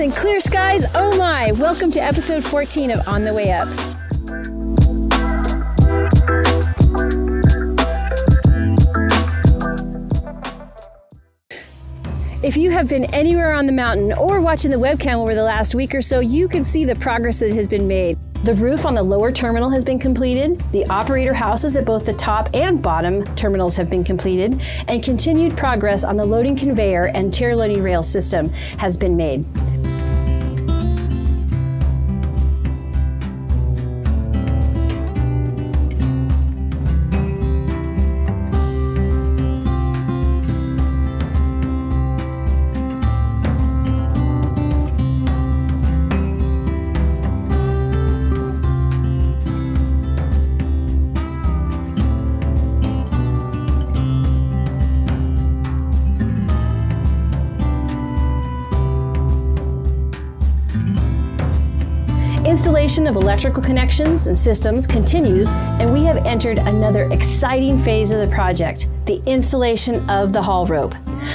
And clear skies, oh my! Welcome to episode 14 of On the Way Up. If you have been anywhere on the mountain or watching the webcam over the last week or so, you can see the progress that has been made. The roof on the lower terminal has been completed, the operator houses at both the top and bottom terminals have been completed, and continued progress on the loading conveyor and chair loading rail system has been made. Installation of electrical connections and systems continues, and we have entered another exciting phase of the project, the installation of the haul rope.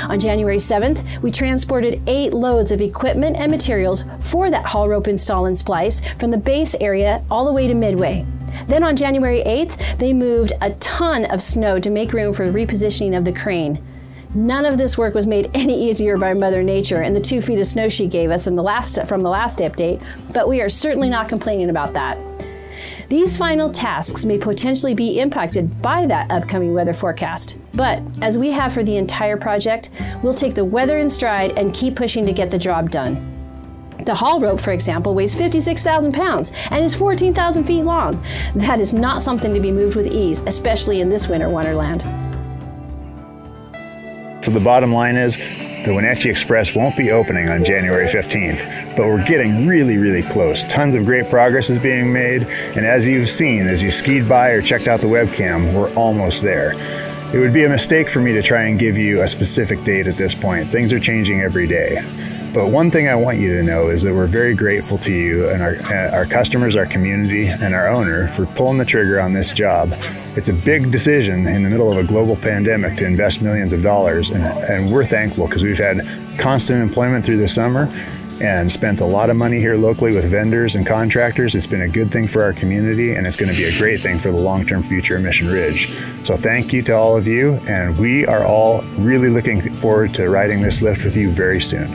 On January 7th, we transported 8 loads of equipment and materials for that haul rope install and splice from the base area all the way to Midway. Then on January 8th, they moved a ton of snow to make room for the repositioning of the crane. None of this work was made any easier by Mother Nature and the 2 feet of snow she gave us from the last update, but we are certainly not complaining about that. These final tasks may potentially be impacted by that upcoming weather forecast, but as we have for the entire project, we'll take the weather in stride and keep pushing to get the job done. The haul rope, for example, weighs 56,000 pounds and is 14,000 feet long. That is not something to be moved with ease, especially in this winter wonderland. So the bottom line is, the Wenatchee Express won't be opening on January 15th, but we're getting really, really close. Tons of great progress is being made, and as you've seen, as you skied by or checked out the webcam, we're almost there. It would be a mistake for me to try and give you a specific date at this point. Things are changing every day. But one thing I want you to know is that we're very grateful to you and our customers, our community, and our owner for pulling the trigger on this job. It's a big decision in the middle of a global pandemic to invest millions of dollars, and we're thankful because we've had constant employment through the summer and spent a lot of money here locally with vendors and contractors. It's been a good thing for our community, and it's going to be a great thing for the long-term future of Mission Ridge. So thank you to all of you, and we are all really looking forward to riding this lift with you very soon.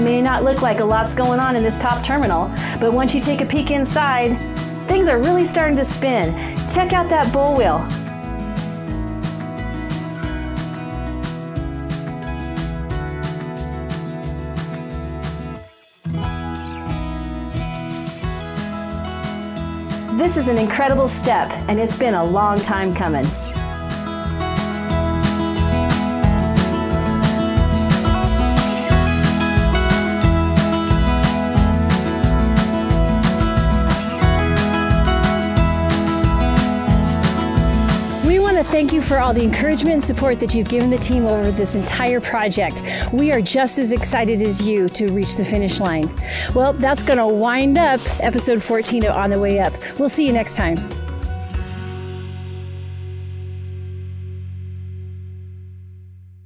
may not look like a lot's going on in this top terminal, but once you take a peek inside, things are really starting to spin. Check out that bowl wheel. This is an incredible step, and it's been a long time coming. Thank you for all the encouragement and support that you've given the team over this entire project. We are just as excited as you to reach the finish line. Well, that's going to wind up episode 14 of On the Way Up. We'll see you next time.